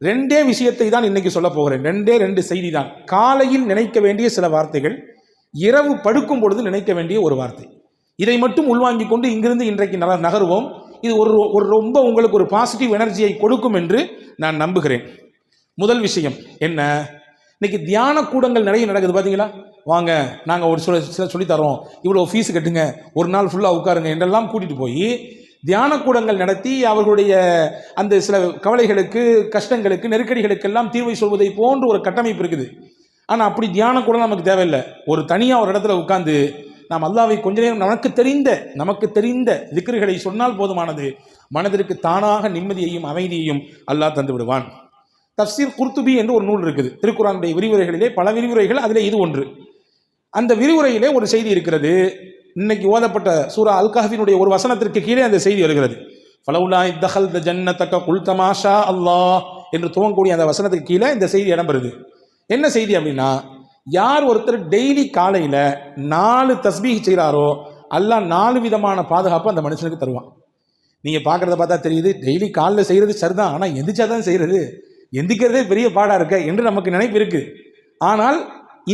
ரெண்டே விஷயத்தை தான் இன்னைக்கு சொல்ல போகிறேன். ரெண்டு செய்தி தான். காலையில் நினைக்க வேண்டிய சில வார்த்தைகள், இரவு படுக்கும் பொழுது நினைக்க வேண்டிய ஒரு வார்த்தை. இதை மட்டும் உள்வாங்கிக் கொண்டு இங்கிருந்து இன்றைக்கு நகருவோம். இது ஒரு ரொம்ப உங்களுக்கு ஒரு பாசிட்டிவ் எனர்ஜியை கொடுக்கும் என்று நான் நம்புகிறேன். முதல் விஷயம் என்ன, இன்னைக்கு தியான கூடங்கள் நிறைய நடக்குது பார்த்தீங்களா? வாங்க நாங்கள் ஒரு சொல்லித்தரோம், இவ்வளோ ஃபீஸ் கட்டுங்க, ஒரு நாள் ஃபுல்லாக உட்காருங்க என்றெல்லாம் கூட்டிகிட்டு போய் தியான கூடங்கள் நடத்தி அவர்களுடைய அந்த சில கவலைகளுக்கு, கஷ்டங்களுக்கு, நெருக்கடிகளுக்கெல்லாம் தீர்வை சொல்வதை போன்று ஒரு கட்டமைப்பு இருக்குது. ஆனால் அப்படி தியான கூட நமக்கு தேவையில்லை. ஒரு தனியாக ஒரு இடத்துல உட்கார்ந்து நாம் அல்லாஹ்வை கொஞ்ச நேரம் நமக்கு தெரிந்த திக்ருகளை சொன்னால் போதுமானது. மனதிற்கு தானாக நிம்மதியையும் அமைதியையும் அல்லாஹ் தந்து விடுவான். தஃப்சீர் குர்துபி என்று ஒரு நூல் இருக்குது. திருக்குர்ஆனுடைய விரிவுரைகளிலே பல விரிவுரைகள், அதிலே இது ஒன்று. அந்த விரிவுரையிலே ஒரு செய்தி இருக்கிறது. இன்னைக்கு ஓதப்பட்ட சூரா அல் கஹ்ஃபினுடைய ஒரு வசனத்திற்கு கீழே அந்த செய்தி வருகிறது. ஃபலவுலா இத்தஹல்த ஜன்னதக குல்த மாஷா அல்லாஹ் என்று துவங்கக்கூடிய அந்த வசனத்துக்கு கீழே இந்த செய்தி இடம்பெறுது. என்ன செய்தி அப்படின்னா, யார் ஒருத்தர் டெய்லி காலையில் 4 தஸ்பீஹ் செய்கிறாரோ அல்லாஹ் 4 விதமான பாதுகாப்பு அந்த மனுஷனுக்கு தருவான். நீங்கள் பார்க்குறத பார்த்தா தெரியுது, டெய்லி காலையில் செய்கிறது சரிதான், ஆனால் எந்திரிச்சாதான் செய்கிறது, எந்திக்கிறதே பெரிய பாடாக இருக்க என்று நமக்கு நினைப்பு இருக்குது. ஆனால்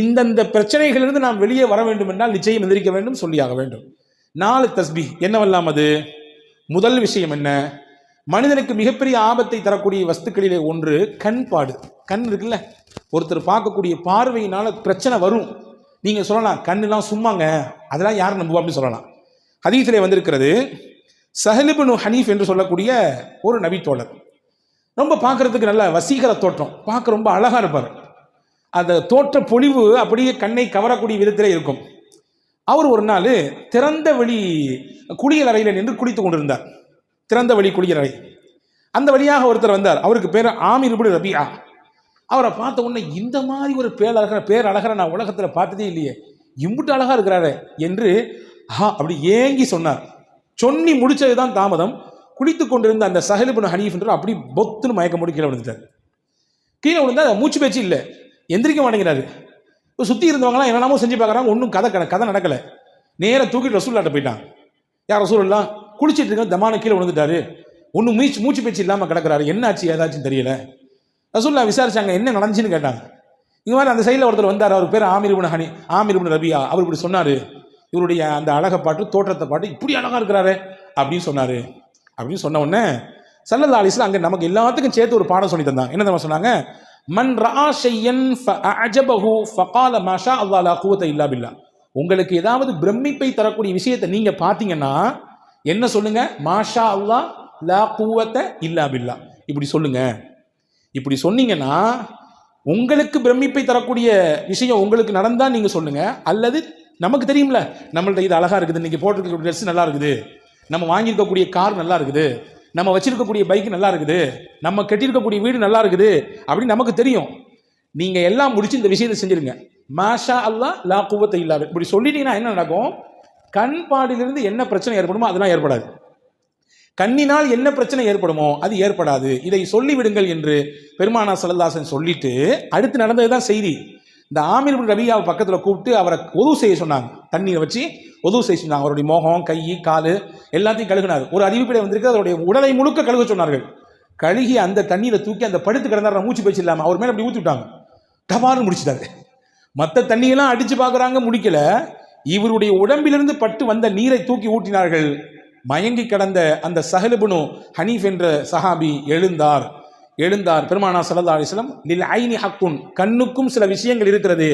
இந்தந்த பிரச்சனைகளிலிருந்து நாம் வெளியே வர வேண்டும் என்றால் நிச்சயம் எந்திரிக்க வேண்டும், சொல்லியாக வேண்டும். 4 தஸ்பீஹ் என்னவெல்லாம் அது? முதல் விஷயம் என்ன, மனிதனுக்கு மிகப்பெரிய ஆபத்தை தரக்கூடிய வஸ்துக்களிலே ஒன்று கண்பாடு. கண் இருக்குல்ல, ஒருத்தர் பார்க்கக்கூடிய பார்வையினால பிரச்சனை வரும். நீங்கள் சொல்லலாம் கண்ணெல்லாம் சும்மாங்க, அதெல்லாம் யார் நம்புவா அப்படின்னு சொல்லலாம். ஹதீஸிலே வந்திருக்கிறது, சஹல் இப்னு ஹனீஃப் என்று சொல்லக்கூடிய ஒரு நபி தோழர், ரொம்ப பார்க்கறதுக்கு நல்ல வசீகர தோற்றம், பார்க்க ரொம்ப அழகாக இருப்பார். அந்த தோற்ற பொலிவு அப்படியே கண்ணை கவரக்கூடிய விதத்திலே இருக்கும். அவர் ஒரு நாள் திறந்த வெளி குளியல் அறையில் நின்று குளித்து கொண்டிருந்தார். திறந்த வெளி குளியல். அந்த வழியாக ஒருத்தர் வந்தார். அவருக்கு பேர் ஆமிர் இப்னு ரபியா. அவரை பார்த்த உடனே இந்த மாதிரி ஒரு பேரழகரை நான் உலகத்தில் பார்த்ததே இல்லையே, இம்புட்டு அழகா இருக்கிறாரு என்று அப்படி ஏங்கி சொன்னார். சொன்னி முடிச்சது தான் தாமதம். குளித்து கொண்டிருந்த அந்த சஹல் இப்னு ஹனீஃப் என்று அப்படி பொத்துன்னு மயக்க முடி கீழே விழுந்துட்டார். கீழே விழுந்தா மூச்சு பேச்சு இல்லை, எந்திரிக்க மாட்டேங்கிறாரு. சுற்றி இருந்தவங்களாம் என்னென்னமோ செஞ்சு பார்க்குறாங்க, ஒன்றும் கதை நடக்கலை. நேராக தூக்கிட்டு ரசூலுல்லாஹ்ட்ட போயிட்டான். யார் ரசூலுல்லாஹ், குளிச்சுட்டு இருக்க தமான கீழே விழுந்துட்டாரு, ஒன்றும் மூச்சு பேச்சு இல்லாமல் கிடக்கிறாரு, என்ன ஆச்சு ஏதாச்சும் தெரியல. ரசூலுல்லாஹ் விசாரிச்சாங்க, என்ன நடந்துச்சுன்னு கேட்டாங்க. இந்த மாதிரி அந்த சைடில் ஒருத்தர் வந்தார், அவர் பேர் ஆமிர் இப்னு ரபியா. அவர் இப்படி சொன்னார், இவருடைய அந்த அழகை பாட்டு, தோற்றத்தை பாட்டு, இப்படி அழகாக இருக்கிறாரு அப்படின்னு சொன்னார். அப்படின்னு சொன்ன உடனே ஸல்லல்லாஹு அலைஹி வஸல்லம் அங்கே நமக்கு எல்லாத்துக்கும் சேர்த்து ஒரு பாடம் சொல்லி தந்தாங்க. என்ன தெரியுமா சொன்னாங்க? மன் ரஆ ஷையன் ஃபஅஜபஹு ஃபகால மா ஷா அல்லாஹ் லா குவத இல்லா பில்லா. உங்களுக்கு ஏதாவது பிரமிப்பை தரக்கூடிய விஷயத்தை நீங்க பார்த்தீங்கன்னா என்ன சொல்லுங்க? மாஷா அல்லாஹ் லா குவத இல்லா பில்லா, இப்படி சொல்லுங்க. இப்படி சொன்னீங்கன்னா உங்களுக்கு பிரமிப்பை தரக்கூடிய விஷயம் உங்களுக்கு நடந்தா நீங்க சொல்லுங்க. அல்லது நமக்கு தெரியும்ல, நம்மள்ட்ட இது அழகா இருக்குது, இன்னைக்கு போட்டிருக்க ட்ரெஸ் நல்லா இருக்குது, நம்ம வாங்கியிருக்கக்கூடிய கார் நல்லா இருக்குது, நம்ம வச்சிருக்கக்கூடிய பைக் நல்லா இருக்குது, நம்ம கட்டியிருக்கக்கூடிய வீடு நல்லா இருக்குது அப்படின்னு நமக்கு தெரியும். நீங்க எல்லாம் முடிச்சு இந்த விஷயத்தை செஞ்சிருங்க. மாஷா அல்லாஹ் லா குவத்த இல்லா பில்லா இப்படி சொல்லிட்டீங்கன்னா என்ன நடக்கும்? கண் பாடிலிருந்து என்ன பிரச்சனை ஏற்படுமோ அதெல்லாம் ஏற்படாது. கண்ணினால் என்ன பிரச்சனை ஏற்படுமோ அது ஏற்படாது. இதை சொல்லிவிடுங்கள் என்று பெருமானார் ஸல்லல்லாஹு அலைஹி வஸல்லம் சொல்லிட்டு அடுத்து நடந்ததுதான் செய்தி. இந்த ஆமிர் இப்னு ரபியாவை பக்கத்தில் கூப்பிட்டு அவரை ஒது செய்ய சொன்னாங்க. தண்ணீரை வச்சு ஒது செய்ய சொன்னாங்க. அவருடைய முகம், கை, கால் எல்லாத்தையும் கழுகினார். ஒரு அறிவிப்பிலே வந்திருக்கு, அவருடைய உடலை முழுக்க கழுக சொன்னார்கள். கழுகி அந்த தண்ணீரை தூக்கி அந்த படுத்து கிடந்தார், மூச்சு பேச்சு இல்லாமல் அவர் மேலே அப்படி ஊற்றி விட்டாங்க. டபார்னு முடிச்சிட்டாரு. மற்ற தண்ணியெல்லாம் அடிச்சு பார்க்குறாங்க, முடிக்கல. இவருடைய உடம்பிலிருந்து பட்டு வந்த நீரை தூக்கி ஊட்டினார்கள். மயங்கி கிடந்த அந்த சஹல் இப்னு ஹனீஃப் என்ற சஹாபி எழுந்தார். பெருமானார் ஸல்லல்லாஹு அலைஹி வஸல்லம் லில் ஐனி ஹக்குன், கண்ணுக்கும் சில விஷயங்கள் இருக்கிறது,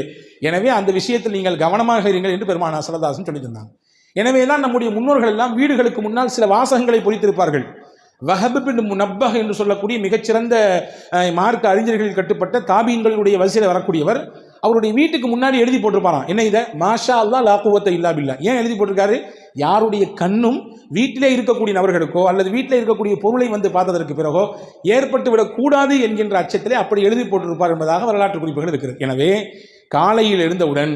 எனவே அந்த விஷயத்தில் நீங்கள் கவனமாக இருங்கள் என்று பெருமானார் ஸல்லல்லாஹு அலைஹி வஸல்லம் சொல்லி தந்தாங்க. எனவே தான் நம்முடைய முன்னோர்கள் எல்லாம் வீடுகளுக்கு முன்னால் சில வாசகங்களை பொறித்திருப்பார்கள். வஹப் பின் முனப்பஹ் என்று சொல்லக்கூடிய மிகச்சிறந்த மார்க்க அறிஞர்களில் கட்டுப்பட்ட தாபீன்களுடைய வரிசையில் வரக்கூடியவர், அவருடைய வீட்டுக்கு முன்னாடி எழுதி போட்டிருப்பாராம். என்ன இதை? மாஷா அல்லாஹ் லா குவத்த இல்லா பில்லா. ஏன் எழுதி போட்டிருக்காரு? யாருடைய கண்ணும் வீட்டிலே இருக்கக்கூடிய நபர்களுக்கோ அல்லது வீட்டிலே இருக்கக்கூடிய பொருளை வந்து பார்த்ததற்கு பிறகோ ஏற்பட்டு விடக்கூடாது என்கின்ற அச்சத்திலே அப்படி எழுதி போட்டிருப்பார் என்பதாக வரலாற்று குறிப்புகள் இருக்கிறது. எனவே காலையில் எழுந்தவுடன்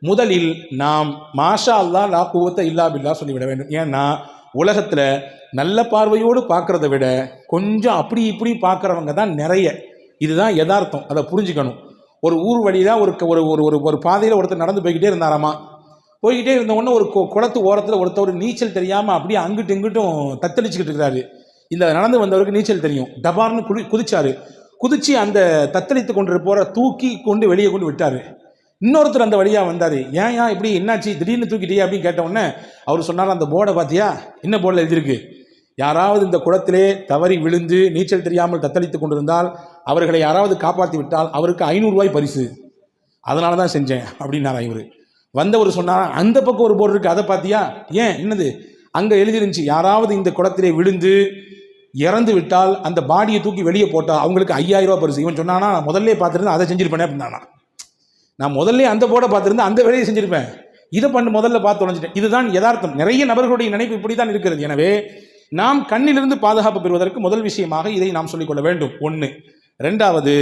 முதலில் நாம் மாஷா அல்லாஹ் லா குவத்த இல்லா பில்லா சொல்லிவிட வேண்டும். ஏன்னா உலகத்தில் நல்ல பார்வையோடு பார்க்கறத விட கொஞ்சம் அப்படி இப்படி பார்க்குறவங்க தான் நிறைய. இதுதான் யதார்த்தம், அதை புரிஞ்சுக்கணும். ஒரு ஊர் வழியில் ஒரு பாதையில் ஒருத்தர் நடந்து போய்கிட்டே இருந்தாராமா. போய்கிட்டே இருந்த உடனே ஒரு குளத்து ஓரத்தில் ஒருத்தர் நீச்சல் தெரியாமல் அப்படியே அங்கிட்டும் இங்கிட்டும் தத்தளிச்சுக்கிட்டு இருக்கிறாரு. இந்த நடந்து வந்தவருக்கு நீச்சல் தெரியும். டபார்னு குதிச்சாரு. குதிச்சு அந்த தத்தளித்து கொண்டு போற தூக்கி கொண்டு வெளியே கொண்டு விட்டாரு. இன்னொருத்தர் அந்த வழியா வந்தாரு. ஏன் இப்படி என்னாச்சு திடீர்னு தூக்கிட்டியா அப்படின்னு கேட்ட உடனே அவர் சொன்னார், அந்த போர்டை பார்த்தியா, என்ன போர்டில் எழுதியிருக்கு, யாராவது இந்த குளத்திலே தவறி விழுந்து நீச்சல் தெரியாமல் தத்தளித்து கொண்டிருந்தால் அவர்களை யாராவது காப்பாற்றி விட்டால் அவருக்கு 500 ரூபாய் பரிசு, அதனால தான் செஞ்சேன் அப்படின்னாரா இவர். வந்தவர் சொன்னார், அந்த பக்கம் ஒரு போர்டு இருக்கு, அதை பார்த்தியா, ஏன் என்னது, அங்கே எழுதிருந்துச்சு யாராவது இந்த குளத்திலே விழுந்து இறந்து விட்டால் அந்த பாடியை தூக்கி வெளியே போட்டால் அவங்களுக்கு 5000 ரூபாய் பரிசு. இவன் சொன்னானா, முதல்ல பார்த்துருந்தா அதை செஞ்சிருப்பேனே அப்படின்னானா, நான் முதல்ல அந்த போர்டை பார்த்துருந்தா அந்த வேலையை செஞ்சிருப்பேன், இதை முதல்ல பார்த்து உழைஞ்சிட்டேன். இதுதான் யதார்த்தம். நிறைய நபர்களுடைய நினைப்பு இப்படி தான் இருக்கிறது. எனவே நாம் கண்ணிலிருந்து பாதுகாப்பு பெறுவதற்கு முதல் விஷயமாக இதை நாம் சொல்லிக்கொள்ள வேண்டும். ஒன்று. ரெண்டாவது,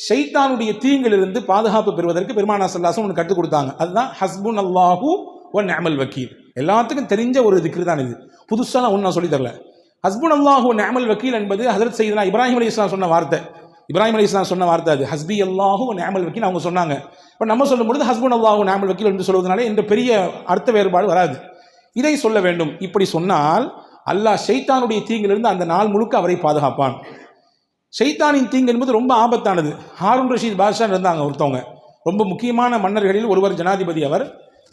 ஷைத்தானுடைய தீங்கிலிருந்து பாதுகாப்பு பெறுவதற்கு பெருமானா ஸல்லல்லாஹு அலைஹி வஸல்லம் ஒன்று கற்றுக் கொடுத்தாங்க. அதுதான் ஹஸ்புன் அல்லாஹு வ நிஅமல் வக்கீல். எல்லாத்துக்கும் தெரிஞ்ச ஒரு திக்ர் தான் இது, புதுசாக ஒன்று நான் சொல்லி தரல. ஹஸ்புன் அல்லாஹு வ நிஅமல் வக்கீல் என்பது ஹஜ்ரத் சையதுனா இப்ராஹிம் அலைஹிஸ்ஸலாம் சொன்ன வார்த்தை. இப்ராஹிம் அலைஹிஸ்ஸலாம் சொன்ன வார்த்தை அது, ஹஸ்பி அல்லாஹு வ நிஅமல் வக்கீல் அவங்க சொன்னாங்க. இப்போ நம்ம சொல்லும் பொழுது ஹஸ்புன் அல்லாஹு வ நிஅமல் வக்கீல் என்று சொல்வதனால இந்த பெரிய அர்த்த வேறுபாடு வராது. இதை சொல்ல வேண்டும். இப்படி சொன்னால் அல்லாஹ் ஷைத்தானுடைய தீங்கிலிருந்து அந்த நாள் முழுக்க அவரை பாதுகாப்பான். ஷைத்தானின் தீங்கு என்பது ரொம்ப ஆபத்தானது. ஹாரூன் ரஷீத் பாஷா இருந்தாங்க ஒருத்தவங்க, ரொம்ப முக்கியமான மன்னர்களில் ஒருவர், ஜனாதிபதி. அவர்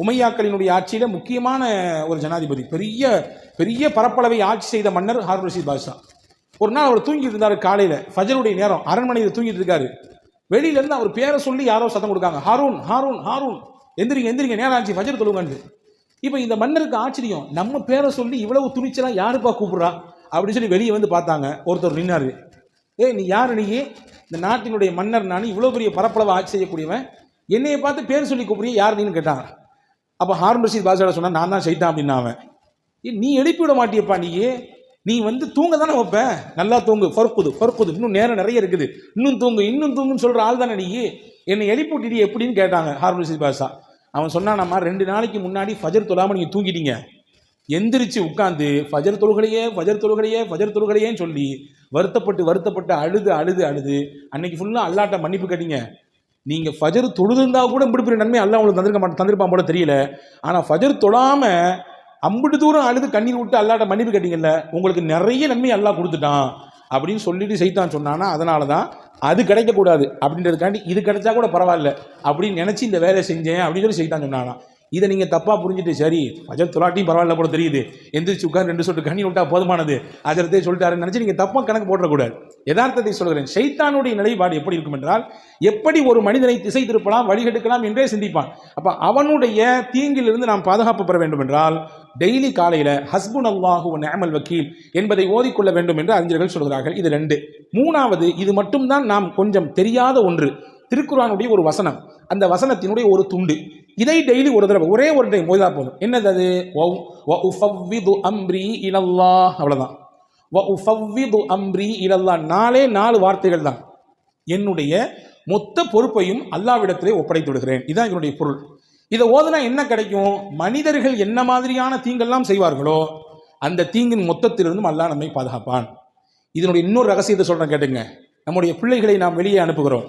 உமையாக்களினுடைய ஆட்சியில முக்கியமான ஒரு ஜனாதிபதி, பெரிய பெரிய பரப்பளவை ஆட்சி செய்த மன்னர் ஹாரூன் ரஷீத் பாஷா. ஒரு நாள் அவர் தூங்கிட்டு இருந்தார், காலையில ஃபஜருடைய நேரம், அரண்மனையில் தூங்கிட்டு இருக்காரு. வெளியிலேருந்து அவர் பேரை சொல்லி யாரோ சத்தம் கொடுக்காங்க, ஹாரூன் ஹாரூன் ஹாரூன், எந்திரிங்க எந்திரிங்க, நேரம் ஆச்சு, ஃபஜர் தொழுங்கன்னு. இப்போ இந்த மன்னருக்கு ஆச்சரியம், நம்ம பேரை சொல்லி இவ்வளவு துணிச்சலாம் யாருப்பா கூப்பிட்றா அப்படின்னு சொல்லி வெளியே வந்து பார்த்தாங்க. ஒருத்தர் நின்னாரு, நீ யார், நீ இந்த நாட்டினுடைய மன்னர், நான் இவ்வளோ பெரிய பரப்பளவை ஆட்சி செய்யக்கூடியவன், என்னையை பார்த்து பேர் சொல்லி கூப்பிடுறிய, யார் நீன்னு கேட்டாங்க. அப்போ ஹாரூன் ரஷீத் பாஷா சொன்னா, நான் தான் ஷைத்தான் அப்படின்னா. அவன், நீ எழுப்பி விட மாட்டியப்பா, நீ வந்து தூங்க தானே வைப்ப, நல்லா தூங்கு, ஃபர்குது, இன்னும் நேரம் நிறைய இருக்குது, இன்னும் தூங்குன்னு சொல்ற ஆள் தானே நீ, என்னை எழுப்பி விட்டுடி எப்படின்னு கேட்டாங்க ஹாரூன் ரஷீத் பாஷா. அவன் சொன்னான், 2 நாளைக்கு முன்னாடி ஃபஜர் தொழாமல் நீங்கள் தூங்கிட்டீங்க, எந்திரிச்சு உட்காந்து ஃபஜர் தொழுகலையேன்னு சொல்லி வருத்தப்பட்டு அழுது அன்னைக்கு ஃபுல்லாக அல்லாட்ட மன்னிப்பு கேட்டீங்க. நீங்கள் ஃபஜர் தொழுதுருந்தா கூட இப்படி பெரிய நன்மை அல்லாஹ் உங்களுக்கு தந்திருப்பான் போல தெரியல, ஆனால் ஃபஜர் தொழாமல் அம்பிட்டு தூரம் அழுது கண்ணீர் விட்டு அல்லாட்ட மன்னிப்பு கேட்டீங்கல்ல, உங்களுக்கு நிறைய நன்மை அல்லாஹ் கொடுத்துட்டான் அப்படின்னு சொல்லிட்டு சைத்தான் சொன்னானா. அதனால தான் அது கிடைக்கக்கூடாது அப்படின்றதுக்காண்டி இது கிடைச்சா கூட பரவாயில்ல அப்படின்னு நினச்சி இந்த வேலையை செஞ்சேன் அப்படின்னு சொல்லி சைத்தான் சொன்னானா. இதை நீங்கள் தப்பாக புரிஞ்சுட்டு, சரி ஃபஜர் தொலாட்டியும் பரவாயில்ல போல தெரியுது, எந்திரிச்சு உட்காந்து 2 சொட்டு கண்ணி விட்டா போதுமானது, அஜரத்தை சொல்லிட்டாருன்னு நினச்சி நீங்கள் தப்பாக கணக்கு போடக்கூடாது. யதார்த்தத்தை சொல்கிறேன். ஷைத்தானுடைய நிலைப்பாடு எப்படி இருக்கும் என்றால், எப்படி ஒரு மனிதனை திசை திருப்பலாம், வழிகெடுக்கலாம் என்றே சிந்திப்பான். அப்போ அவனுடைய தீங்கிலிருந்து நாம் பாதுகாப்பு பெற வேண்டும் என்றால் டெய்லி காலையில் ஹஸ்புன் அல்லாஹு வ நிஅமல் வக்கீல் என்பதை ஓதிக்கொள்ள வேண்டும் என்று அறிஞர்கள் சொல்கிறார்கள். இது 2. 3வது, இது மட்டும்தான் நாம் கொஞ்சம் தெரியாத ஒன்று, திருக்குர்ஆனுடைய ஒரு வசனம், அந்த வசனத்தினுடைய ஒரு துண்டு, இதை டெய்லி ஒரு தடவை ஒரே ஒரு டைம் ஓதினா போதும். என்னது அது? வ உஃபவ்விது அம்ரி இலல்லாஹ், அவ்வளவுதான். வ உஃபவ்விது அம்ரி இலல்லாஹ், 4 வார்த்தைகள் தான். என்னுடைய மொத்த பொறுப்பையும் அல்லாஹ்விடத்திலே ஒப்படைத்து விடுகிறேன், இதான் இதனுடைய பொருள். இதை ஓதுனா என்ன கிடைக்கும்? மனிதர்கள் என்ன மாதிரியான தீங்கெல்லாம் செய்வார்களோ அந்த தீங்கின் மொத்தத்திலிருந்தும் அல்லாஹ் நம்மை பாதுகாப்பான். இதனுடைய இன்னொரு ரகசியத்தை சொல்றேன் கேட்டுங்க. நம்முடைய பிள்ளைகளை நாம் வெளியே அனுப்புகிறோம்,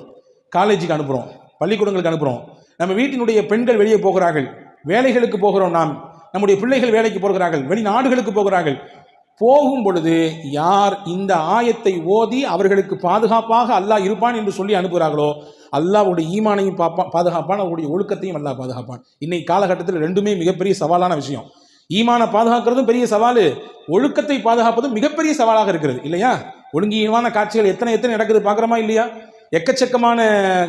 காலேஜுக்கு அனுப்புகிறோம், பள்ளிக்கூடங்களுக்கு அனுப்புகிறோம், நம்ம வீட்டினுடைய பெண்கள் வெளியே போகிறார்கள், வேலைகளுக்கு போகிறோம், நம்முடைய பிள்ளைகள் வேலைக்கு போகிறார்கள், வெளிநாடுகளுக்கு போகிறார்கள். போகும் பொழுது யார் இந்த ஆயத்தை ஓதி அவர்களுக்கு பாதுகாப்பாக அல்லாஹ் இருப்பான் என்று சொல்லி அனுப்புகிறார்களோ அல்லாஹ்வுடைய ஈமானையும் பாதுகாப்பான், அவருடைய ஒழுக்கத்தையும் அல்லாஹ் பாதுகாப்பான். இன்னைக்கு காலகட்டத்தில் ரெண்டுமே மிகப்பெரிய சவாலான விஷயம். ஈமானை பாதுகாக்கிறதும் பெரிய சவால், ஒழுக்கத்தை பாதுகாப்பதும் மிகப்பெரிய சவாலாக இருக்கிறது இல்லையா? ஒழுங்கீனமான காட்சிகள் எத்தனை நடக்குது பார்க்குறோமா இல்லையா? எக்கச்சக்கமான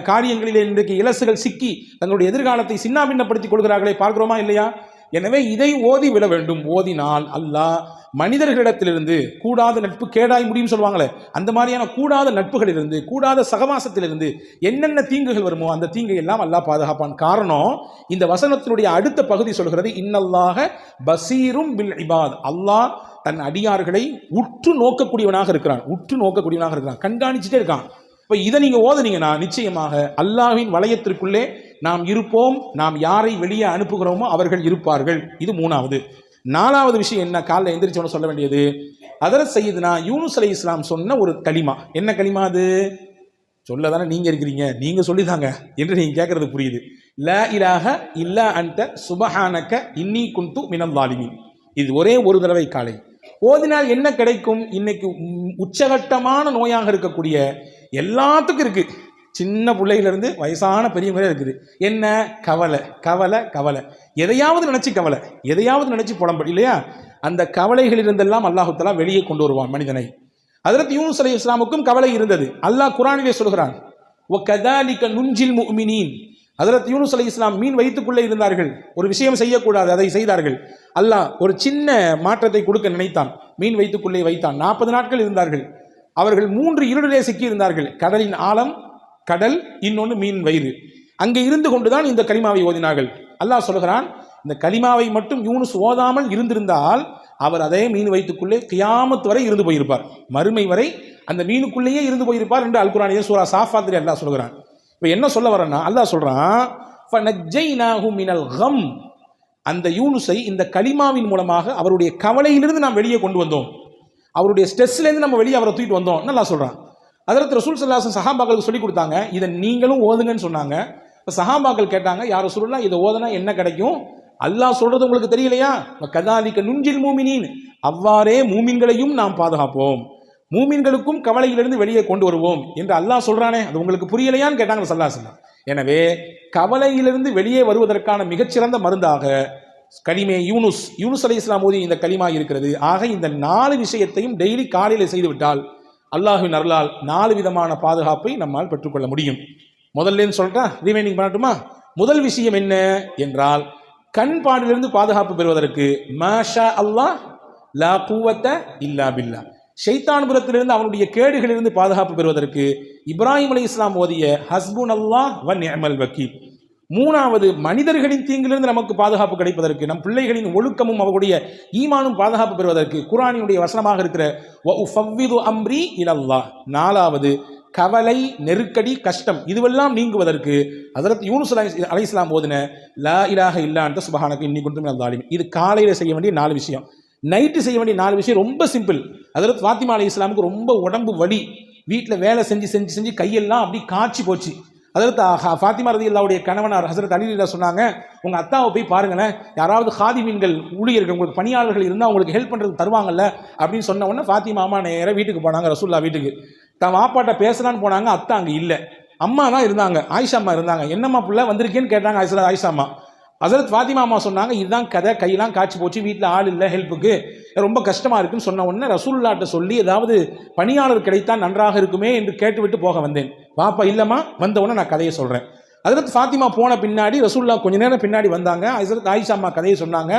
காரியங்களிலே இன்றைக்கு இலசுகள் சிக்கி தங்களுடைய எதிர்காலத்தை சின்னாபின்னப்படுத்திக் கொள்கிறார்களே, பார்க்கிறோமா இல்லையா? எனவே இதை ஓதி விட வேண்டும். ஓதினால் அல்லாஹ் மனிதர்களிடத்திலிருந்து கூடாத நட்பு கேடாய் முடியும் சொல்லுவாங்களே, அந்த மாதிரியான கூடாத நட்புகளிலிருந்து, கூடாத சகவாசத்திலிருந்து என்னென்ன தீங்குகள் வருமோ அந்த தீங்கை எல்லாம் அல்லாஹ் பாதுகாப்பான். காரணம், இந்த வசனத்தினுடைய அடுத்த பகுதி சொல்கிறது, இன்னல்லாஹ பசீரும் பில் இபாத், அல்லாஹ் தன் அடியார்களை உற்று நோக்கக்கூடியவனாக இருக்கிறான், கண்காணிச்சுட்டே இருக்கான். இப்போ இதை நீங்கள் ஓதுனீங்கன்னா நிச்சயமாக அல்லாஹ்வின் வளையத்திற்குள்ளே நாம் இருப்போம், நாம் யாரை வெளியே அனுப்புகிறோமோ அவர்கள் இருப்பார்கள். இது 3வது. 4வது விஷயம் என்ன? காலைல எந்திரிச்சோன்னு சொல்ல வேண்டியது, ஹதரத் சையதுனா யூனுஸ் அலைஹிஸ்ஸலாம் சொன்ன ஒரு கலிமா. என்ன கலிமா அது? சொல்ல தானே நீங்கள் இருக்கிறீங்க, நீங்கள் சொல்லிதாங்க என்று நீங்கள் கேட்கறது புரியுது. லா இலாஹ இல்லா அன்த சுபஹானக இன்னி குன்து மினல் ஸாலிமீன். இது ஒரே ஒரு தடவை காலை ஓதினால் என்ன கிடைக்கும்? இன்னைக்கு உச்சகட்டமான நோயாக இருக்கக்கூடிய எல்லாத்துக்கும் இருக்கு. சின்ன பிள்ளையிலிருந்து வயசான பெரியவங்களே இருக்குது. என்ன? கவலை கவலை கவலை. எதையாவது நினைச்சு கவலை, எதையாவது நினைச்சு புலம்படி இல்லையா? அந்த கவலைகளில் இருந்தெல்லாம் அல்லாஹு தஆலா வெளியே கொண்டு வருவான் மனிதனை. ஹஜ்ரத் யூனுஸ் அலைஹிஸ்ஸலாமுக்கும் கவலை இருந்தது. அல்லாஹ் குர்ஆனிலே சொல்கிறான், வகதாலிக நுன்ஜில் முஃமினீன். ஹஜ்ரத் யூனுஸ் அலைஹிஸ்ஸலாம் மீன் வயிற்றுக்குள்ளே இருந்தார்கள். ஒரு விஷயம் செய்யக்கூடாது, அதை செய்தார்கள். அல்லாஹ் ஒரு சின்ன மாற்றத்தை கொடுக்க நினைத்தான். மீன் வயிற்றுக்குள்ளே வைத்தான். 40 நாட்கள் இருந்தார்கள். அவர்கள் 3 இருளிலே சிக்கி இருந்தார்கள். கடலின் ஆழம், கடல், இன்னொன்று மீன் வயிறு. அங்கே இருந்து கொண்டுதான் இந்த கலிமாவை ஓதினார்கள். அல்லாஹ் சொல்கிறான், இந்த கலிமாவை மட்டும் யூனுஸ் ஓதாமல் இருந்திருந்தால் அவர் அதே மீன் வயிற்றுக்குள்ளே கியாமத் வரை இருந்து போயிருப்பார். மறுமை வரை அந்த மீனுக்குள்ளேயே இருந்து போயிருப்பார் என்று அல் குர்ஆனிலே சூரா சாஃபாத்திலே அல்லாஹ் சொல்கிறான். இப்போ என்ன சொல்ல வரேன்னா, அல்லாஹ் சொல்றான், ஃபனஜ்ஜைனாஹு மினல் கம். அந்த யூனுஸை இந்த கலிமாவின் மூலமாக அவருடைய கவலையிலிருந்து நாம் வெளியே கொண்டு வந்தோம். அவருடைய ஸ்ட்ரெஸ்லேருந்து நம்ம வெளியே அவரை தூக்கிட்டு வந்தோம். நல்லா சொல்றான். ஹஜ்ரத் ரசூல் ஸல்லல்லாஹு அலைஹி வஸல்லம் சஹாபாக்களுக்கு சொல்லி கொடுத்தாங்க. இதை நீங்களும் ஓதுங்கன்னு சொன்னாங்க. இப்போ சஹாபாக்கள் கேட்டாங்க, யார் ரசூலுல்லாஹ் இதை ஓதுனா என்ன கிடைக்கும்? அல்லாஹ் சொல்றது உங்களுக்கு தெரியலையா? கதாலிக நுன்ஜில் மூமினீன். அவ்வாறே மூமின்களையும் நாம் பாதுகாப்போம், மூமின்களுக்கும் கவலையிலிருந்து வெளியே கொண்டு வருவோம் என்று அல்லாஹ் சொல்றானே, அது உங்களுக்கு புரியலையான்னு கேட்டாங்க ஸல்லல்லாஹு அலைஹி வஸல்லம். எனவே கவலையிலிருந்து வெளியே வருவதற்கான மிகச்சிறந்த மருந்தாக கலிமே யூனுஸ் அலைஹிஸ்ஸலாம் ஓதிய இந்த கலிமா இருக்கிறது. ஆக இந்த 4 விஷயத்தையும் டெய்லி காலையில் செய்துவிட்டால் அல்லாஹ்வின் அருளால் 4 விதமான பாதுகாப்பை நம்மால் பெற்றுக்கொள்ள முடியும். முதல்ல சொல்லிட்டா ரிமைனிங் பண்ணட்டுமா? முதல் விஷயம் என்ன என்றால், கண் பாடிலிருந்து பாதுகாப்பு பெறுவதற்கு மாஷா அல்லாஹ் லா குவத்த இல்லா பில்லா. ஷைத்தான் புறத்திலிருந்து அவனுடைய கேடுகளிலிருந்து பாதுகாப்பு பெறுவதற்கு இப்ராஹிம் அலைஹிஸ்ஸலாம் ஓதிய ஹஸ்புன் அல்லாஹ் வ நிஅமல் வக்கீல். மூணாவது, மனிதர்களின் தீங்கிலிருந்து நமக்கு பாதுகாப்பு கிடைப்பதற்கு, நம் பிள்ளைகளின் ஒழுக்கமும் அவர்களுடைய ஈமானும் பாதுகாப்பு பெறுவதற்கு குர்ஆனினுடைய வசனமாக இருக்கிற வ உஃபவ்விது அம்ரி இலல்லாஹ். நாலாவது, கவலை, நெருக்கடி, கஷ்டம் இதுவெல்லாம் நீங்குவதற்கு ஹஜ்ரத் யூனுஸ் அலைஹிஸ்ஸலாம் ஓதின லா இலாஹ இல்லா அன்த சுப்ஹானக இன்னி குன்து மினல் ஸாலிமீன். இது காலையில் செய்ய வேண்டிய 4 விஷயம். நைட்டு செய்ய வேண்டிய 4 விஷயம் ரொம்ப சிம்பிள். ஹஜ்ரத் ஃபாத்திமா அலைஹிஸ்ஸலாமுக்கு ரொம்ப உடம்பு வலி, வீட்டில் வேலை செஞ்சு செஞ்சு செஞ்சு கையெல்லாம் அப்படி காய்ச்சி போச்சு. ஹஜ்ரத் ஃபாத்திமா ரலியல்லாஹுடைய கணவனார் ஹஜ்ரத் அலி ரலியல்லாஹு சொன்னாங்க, உங்கள் அத்தாவை போய் பாருங்களேன், யாராவது ஹாதிமீன்கள் ஊழியர்கள் உங்களுக்கு பணியாளர்கள் இருந்தால் அவங்களுக்கு ஹெல்ப் பண்ணுறதுக்கு தருவாங்கல்ல அப்படின்னு சொன்ன உடனே ஃபாத்திமா அம்மா நேராக வீட்டுக்கு போனாங்க. ரசூல்லா வீட்டுக்கு தான் வாப்பாட்ட பேசலான்னு போனாங்க. அத்தா அங்கே இல்லை, அம்மா தான் இருந்தாங்க. ஆயிஷா அம்மா இருந்தாங்க. என்னம்மா பிள்ளை வந்திருக்கேன்னு கேட்டாங்க ஆயிஷா அம்மா. ஹஜ்ரத் ஃபாத்திமா அம்மா சொன்னாங்க, இதுதான் கதை, கையெல்லாம் காய்ச்சி போச்சு, வீட்டில் ஆள் இல்லை ஹெல்ப்புக்கு, ரொம்ப கஷ்டமாக இருக்குன்னு சொன்ன உடனே ரசூலுல்லாஹ்ட்ட சொல்லி ஏதாவது பணியாளர் கிடைத்தால் நன்றாக இருக்குமே என்று கேட்டுவிட்டு போக வந்தேன். பாப்பா இல்லைம்மா, வந்த உடனே நான் கதையை சொல்கிறேன். ஹஜ்ரத் ஃபாத்திமா போன பின்னாடி ரசூலுல்லாஹ் கொஞ்ச நேரம் பின்னாடி வந்தாங்க. ஹஜ்ரத் ஆயிஷா அம்மா கதையை சொன்னாங்க.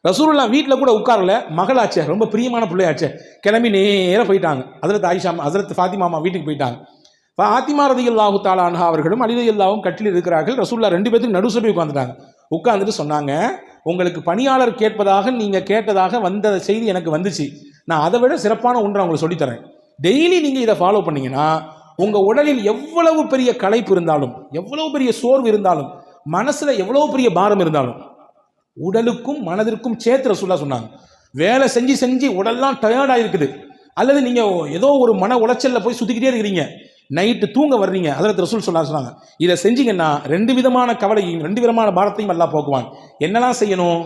ரசூலுல்லாஹ் வீட்டில் கூட உட்காரல, மகளாச்சே, ரொம்ப பிரியமான பிள்ளையாச்சே, கிளம்பி நேராக போயிட்டாங்க. ஹஜ்ரத் ஃபாத்திமா அம்மா வீட்டுக்கு போயிட்டாங்க. ஃபாத்திமா ரலியல்லாஹு தஆலா அன்ஹா அவர்களும் அலி ரலியல்லாஹும் கட்டில் இருக்கிறார்கள். ரசூலுல்லாஹ் 2 பேத்துக்கு நடு சபை உட்காந்துட்டாங்க. உட்காந்துட்டு சொன்னாங்க, உங்களுக்கு பணியாளர் கேட்பதாக நீங்கள் கேட்டதாக வந்த செய்தி எனக்கு வந்துச்சு. நான் அதை விட சிறப்பான ஒன்றை உங்களுக்கு சொல்லித்தரேன். டெய்லி நீங்கள் இதை ஃபாலோ பண்ணீங்கன்னா உங்கள் உடலில் எவ்வளவு பெரிய களைப்பு இருந்தாலும், எவ்வளவு பெரிய சோர்வு இருந்தாலும், மனசில் எவ்வளவு பெரிய பாரம் இருந்தாலும், உடலுக்கும் மனதிற்கும் சேர்த்து ரசூலுல்லாஹ் சொன்னாங்க. வேலை செஞ்சு செஞ்சு உடல்லாம் டயர்டாக இருக்குது, அல்லது நீங்கள் ஏதோ ஒரு மன உளைச்சலில் போய் சுற்றிக்கிட்டே இருக்கிறீங்க, நைட்டு தூங்க வர்றீங்க, ஹஜ்ரத் ரசூல் சொன்னாங்க, இதை செஞ்சீங்கன்னா 2 விதமான கவலையும் 2 விதமான பாரத்தையும் அல்லாஹ் போக்குவான். என்னெல்லாம் செய்யணும்?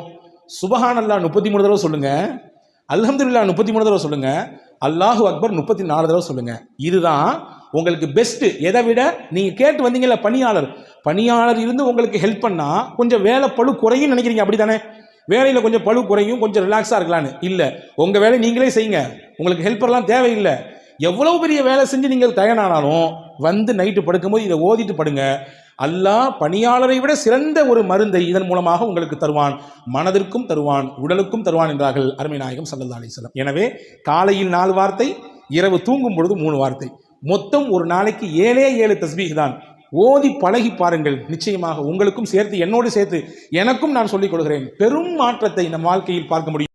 சுபஹானல்லாஹ் 33 தடவை சொல்லுங்க, அல்ஹம்துலில்லாஹ் 33 தடவை சொல்லுங்க, அல்லாஹு அக்பர் 34 தடவை சொல்லுங்க. இதுதான் உங்களுக்கு பெஸ்ட். எதை விட நீங்கள் கேட்டு வந்தீங்கல்ல பணியாளர் இருந்து உங்களுக்கு ஹெல்ப் பண்ணா கொஞ்சம் வேலை பழு குறையும் நினைக்கிறீங்க, அப்படி தானே? வேலையில் கொஞ்சம் பழு குறையும், கொஞ்சம் ரிலாக்ஸாக இருக்கலான்னு. இல்லை, உங்கள் வேலையை நீங்களே செய்யுங்க, உங்களுக்கு ஹெல்ப்பர்லாம் தேவையில்லை. எவ்வளவு பெரிய வேலை செஞ்சு நீங்கள் தயாரானாலும் வந்து நைட்டு படுக்கும்போது இதை ஓதிட்டு படுங்க. அல்லாஹ் பணியாளரை விட சிறந்த ஒரு மருந்தை இதன் மூலமாக உங்களுக்கு தருவான், மனதிற்கும் தருவான், உடலுக்கும் தருவான் என்றார்கள் அருமை நாயகம் ஸல்லல்லாஹு அலைஹி வஸல்லம். எனவே காலையில் 4 வார்த்தை, இரவு தூங்கும் பொழுது 3 வார்த்தை, மொத்தம் ஒரு நாளைக்கு 7 தஸ்பீஹ் தான். ஓதி பழகி பாருங்கள், நிச்சயமாக உங்களுக்கும் சேர்த்து என்னோடு சேர்த்து எனக்கும் நான் சொல்லிக் கொடுக்கிறேன், பெரும் மாற்றத்தை நம் வாழ்க்கையில் பார்க்க முடியும்.